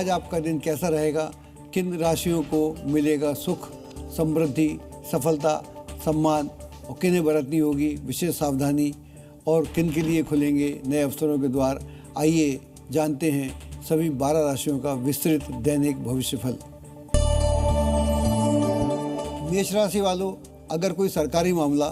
आज आपका दिन कैसा रहेगा, किन राशियों को मिलेगा सुख, समृद्धि, सफलता, सम्मान और किन्हें बरतनी होगी विशेष सावधानी, और किन के लिए खुलेंगे नए अवसरों के द्वार। आइए जानते हैं सभी 12 राशियों का विस्तृत दैनिक भविष्यफल। मेष राशि वालों, अगर कोई सरकारी मामला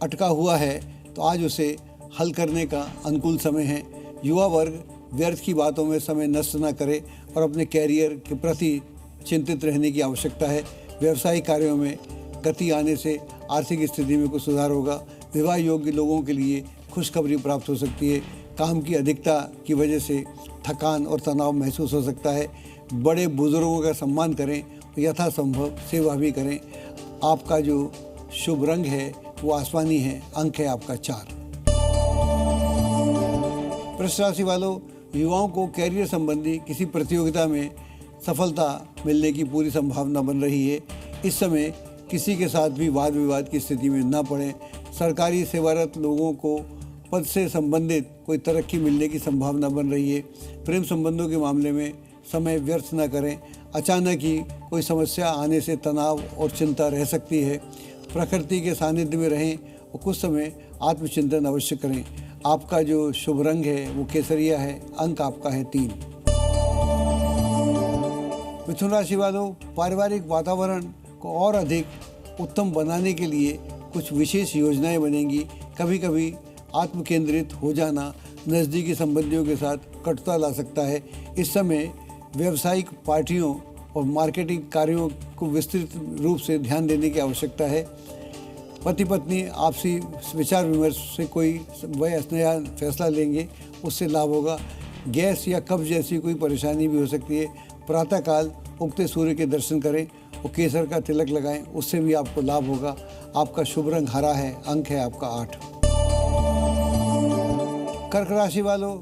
अटका हुआ है तो आज उसे हल करने का अनुकूल समय है। युवा वर्ग व्यर्थ की बातों में समय नष्ट न करे और अपने कैरियर के प्रति चिंतित रहने की आवश्यकता है। व्यवसायिक कार्यों में गति आने से आर्थिक स्थिति में कुछ सुधार होगा। विवाह योग्य लोगों के लिए खुशखबरी प्राप्त हो सकती है। काम की अधिकता की वजह से थकान और तनाव महसूस हो सकता है। बड़े बुजुर्गों का सम्मान करें, यथासंभव सेवा भी करें। आपका जो शुभ रंग है वो आसमानी है, अंक है आपका 4। वृष राशि वालों, युवाओं को कैरियर संबंधी किसी प्रतियोगिता में सफलता मिलने की पूरी संभावना बन रही है। इस समय किसी के साथ भी वाद विवाद की स्थिति में न पड़ें। सरकारी सेवारत लोगों को पद से संबंधित कोई तरक्की मिलने की संभावना बन रही है। प्रेम संबंधों के मामले में समय व्यर्थ न करें। अचानक ही कोई समस्या आने से तनाव और चिंता रह सकती है। प्रकृति के सानिध्य में रहें और कुछ समय आत्मचिंतन अवश्य करें। आपका जो शुभ रंग है वो केसरिया है, अंक आपका है 3। मिथुन राशि वालों, पारिवारिक वातावरण को और अधिक उत्तम बनाने के लिए कुछ विशेष योजनाएं बनेंगी। कभी कभी आत्म केंद्रित हो जाना नज़दीकी संबंधियों के साथ कटुता ला सकता है। इस समय व्यावसायिक पार्टियों और मार्केटिंग कार्यों को विस्तृत रूप से ध्यान देने की आवश्यकता है। पति पत्नी आपसी विचार विमर्श से कोई नया फैसला लेंगे, उससे लाभ होगा। गैस या कब्ज जैसी कोई परेशानी भी हो सकती है। प्रातःकाल उगते सूर्य के दर्शन करें और केसर का तिलक लगाएं, उससे भी आपको लाभ होगा। आपका शुभ रंग हरा है, अंक है आपका 8। कर्क राशि वालों,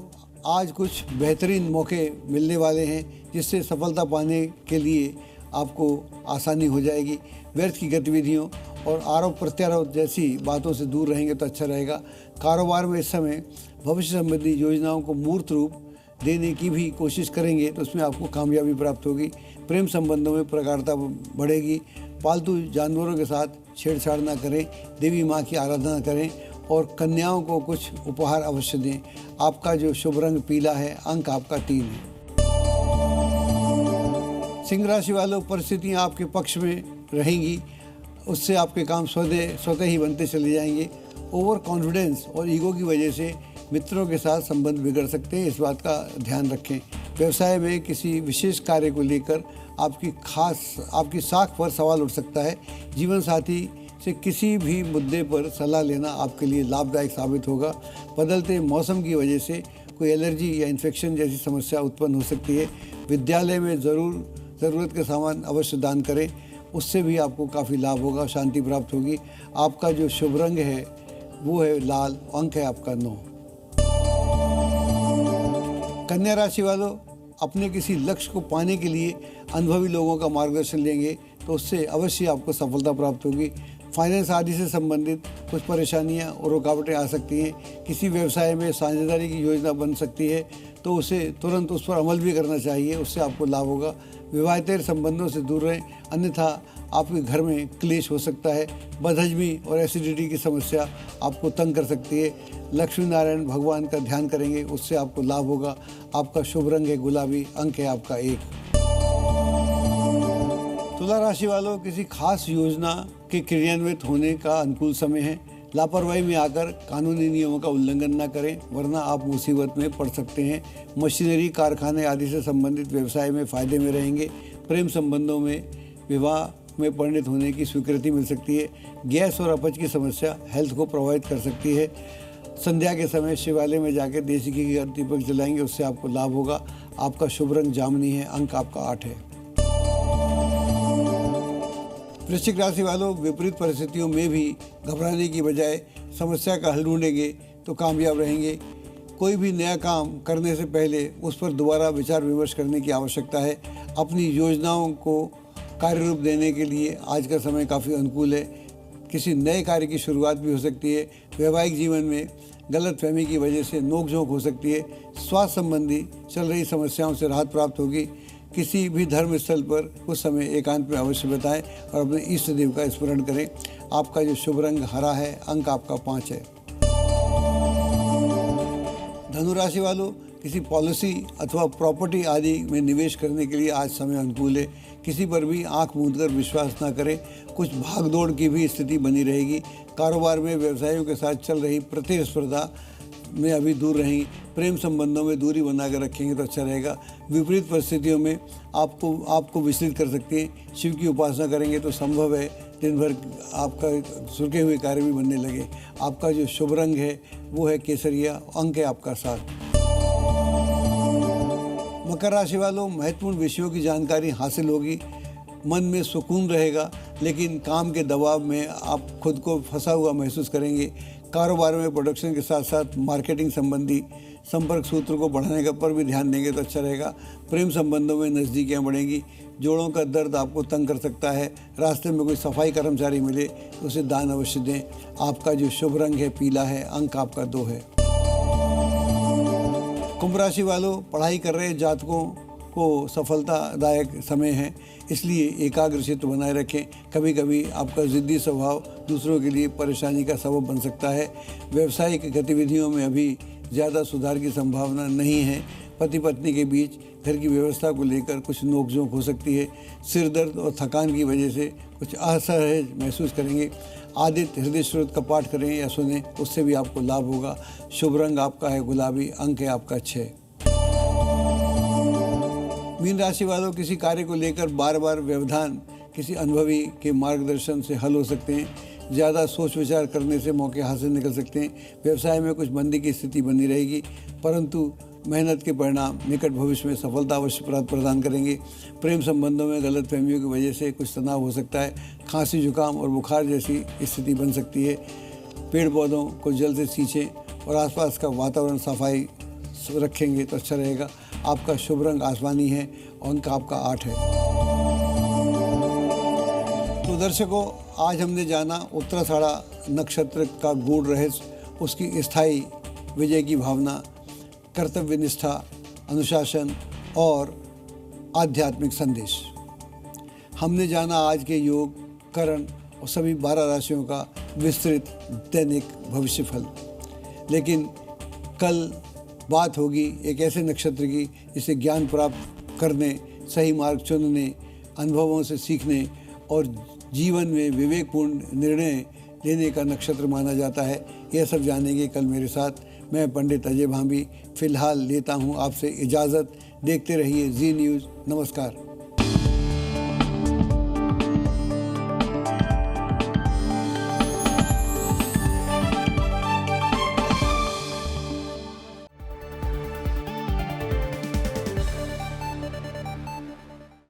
आज कुछ बेहतरीन मौके मिलने वाले हैं जिससे सफलता पाने के लिए आपको आसानी हो जाएगी। व्यर्थ की गतिविधियों और आरोप प्रत्यारोप जैसी बातों से दूर रहेंगे तो अच्छा रहेगा। कारोबार में इस समय भविष्य संबंधी योजनाओं को मूर्त रूप देने की भी कोशिश करेंगे तो उसमें आपको कामयाबी प्राप्त होगी। प्रेम संबंधों में प्रगाढ़ता बढ़ेगी। पालतू जानवरों के साथ छेड़छाड़ न करें। देवी माँ की आराधना करें और कन्याओं को कुछ उपहार अवश्य दें। आपका जो शुभ रंग पीला है, अंक आपका 3 है। सिंह राशि वालों, परिस्थितियाँ आपके पक्ष में रहेंगी, उससे आपके काम स्वतः ही बनते चले जाएंगे। ओवर कॉन्फिडेंस और ईगो की वजह से मित्रों के साथ संबंध बिगड़ सकते हैं, इस बात का ध्यान रखें। व्यवसाय में किसी विशेष कार्य को लेकर आपकी साख पर सवाल उठ सकता है। जीवन साथी से किसी भी मुद्दे पर सलाह लेना आपके लिए लाभदायक साबित होगा। बदलते मौसम की वजह से कोई एलर्जी या इन्फेक्शन जैसी समस्या उत्पन्न हो सकती है। विद्यालय में ज़रूरत के सामान अवश्य दान करें, उससे भी आपको काफ़ी लाभ होगा, शांति प्राप्त होगी। आपका जो शुभ रंग है वो है लाल, अंक है आपका 9। कन्या राशि वालों, अपने किसी लक्ष्य को पाने के लिए अनुभवी लोगों का मार्गदर्शन लेंगे तो उससे अवश्य आपको सफलता प्राप्त होगी। फाइनेंस आदि से संबंधित कुछ परेशानियां और रुकावटें आ सकती हैं। किसी व्यवसाय में साझेदारी की योजना बन सकती है तो उसे तुरंत उस पर अमल भी करना चाहिए, उससे आपको लाभ होगा। विवाहेतर संबंधों से दूर रहें, अन्यथा आपके घर में क्लेश हो सकता है। बदहजमी और एसिडिटी की समस्या आपको तंग कर सकती है। लक्ष्मी नारायण भगवान का ध्यान करेंगे, उससे आपको लाभ होगा। आपका शुभ रंग है गुलाबी, अंक है आपका 1। तुला राशि वालों, किसी खास योजना के क्रियान्वित होने का अनुकूल समय है। लापरवाही में आकर कानूनी नियमों का उल्लंघन न करें, वरना आप मुसीबत में पड़ सकते हैं। मशीनरी, कारखाने आदि से संबंधित व्यवसाय में फायदे में रहेंगे। प्रेम संबंधों में विवाह में परिणत होने की स्वीकृति मिल सकती है। गैस और अपच की समस्या हेल्थ को प्रभावित कर सकती है। संध्या के समय शिवालय में जाकर देसी घी का दीपक जलाएंगे, उससे आपको लाभ होगा। आपका शुभ रंग जामुनी है, अंक आपका 8 है। वृश्चिक राशि वालों, विपरीत परिस्थितियों में भी घबराने की बजाय समस्या का हल ढूंढेंगे तो कामयाब रहेंगे। कोई भी नया काम करने से पहले उस पर दोबारा विचार विमर्श करने की आवश्यकता है। अपनी योजनाओं को कार्य रूप देने के लिए आज का समय काफ़ी अनुकूल है। किसी नए कार्य की शुरुआत भी हो सकती है। वैवाहिक जीवन में गलतफहमी की वजह से नोकझोंक हो सकती है। स्वास्थ्य संबंधी चल रही समस्याओं से राहत प्राप्त होगी। किसी भी धर्म स्थल पर उस समय एकांत में अवश्य बिताएं और अपने इष्ट देव का स्मरण करें। आपका जो शुभ रंग हरा है, अंक आपका 5 है। धनु राशि वालों, किसी पॉलिसी अथवा प्रॉपर्टी आदि में निवेश करने के लिए आज समय अनुकूल है। किसी पर भी आंख मूंदकर विश्वास न करें। कुछ भागदौड़ की भी स्थिति बनी रहेगी। कारोबार में व्यवसायियों के साथ चल रही प्रतिस्पर्धा में अभी दूर रहेंगे। प्रेम संबंधों में दूरी बनाकर रखेंगे तो अच्छा रहेगा। विपरीत परिस्थितियों में आपको विचलित कर सकती हैं। शिव की उपासना करेंगे तो संभव है दिन भर आपका सुलझे हुए कार्य भी बनने लगे। आपका जो शुभ रंग है वो है केसरिया, अंक है आपका 7। मकर राशि वालों, महत्वपूर्ण विषयों की जानकारी हासिल होगी। मन में सुकून रहेगा, लेकिन काम के दबाव में आप खुद को फंसा हुआ महसूस करेंगे। कारोबार में प्रोडक्शन के साथ साथ मार्केटिंग संबंधी संपर्क सूत्र को बढ़ाने का पर भी ध्यान देंगे तो अच्छा रहेगा। प्रेम संबंधों में नज़दीकियाँ बढ़ेंगी। जोड़ों का दर्द आपको तंग कर सकता है। रास्ते में कोई सफाई कर्मचारी मिले तो उसे दान अवश्य दें। आपका जो शुभ रंग है पीला है, अंक आपका 2 है। कुंभ राशि वालों, पढ़ाई कर रहे जातकों को सफलतादायक समय है, इसलिए एकाग्रचित्त बनाए रखें। कभी कभी आपका ज़िद्दी स्वभाव दूसरों के लिए परेशानी का सबब बन सकता है। व्यावसायिक गतिविधियों में अभी ज़्यादा सुधार की संभावना नहीं है। पति पत्नी के बीच घर की व्यवस्था को लेकर कुछ नोकझोंक हो सकती है। सिर दर्द और थकान की वजह से कुछ असहज महसूस करेंगे। आदित्य हृदय स्रोत का पाठ करें या सुने, उससे भी आपको लाभ होगा। शुभ रंग आपका है गुलाबी, अंक है आपका 6। मीन राशि वालों, किसी कार्य को लेकर बार बार व्यवधान किसी अनुभवी के मार्गदर्शन से हल हो सकते हैं। ज़्यादा सोच विचार करने से मौके हाथ से निकल सकते हैं। व्यवसाय में कुछ मंदी की स्थिति बनी रहेगी, परंतु मेहनत के परिणाम निकट भविष्य में सफलता अवश्य प्रदान करेंगे। प्रेम संबंधों में गलतफहमियों की वजह से कुछ तनाव हो सकता है। खांसी, जुकाम और बुखार जैसी स्थिति बन सकती है। पेड़ पौधों को जल से सींचें और आसपास का वातावरण सफाई रखेंगे तो अच्छा रहेगा। आपका शुभ रंग आसमानी है, अंक आपका 8 है। तो दर्शकों, आज हमने जाना उत्तराषाढ़ा नक्षत्र का गूढ़ रहस्य, उसकी स्थायी विजय की भावना, कर्तव्य निष्ठा, अनुशासन और आध्यात्मिक संदेश। हमने जाना आज के योग, करण और सभी 12 राशियों का विस्तृत दैनिक भविष्यफल। लेकिन कल बात होगी एक ऐसे नक्षत्र की जिसे ज्ञान प्राप्त करने, सही मार्ग चुनने, अनुभवों से सीखने और जीवन में विवेकपूर्ण निर्णय लेने का नक्षत्र माना जाता है। यह सब जानेंगे कल मेरे साथ। मैं पंडित अजय भांबी फिलहाल लेता हूँ आपसे इजाज़त। देखते रहिए जी न्यूज़। नमस्कार।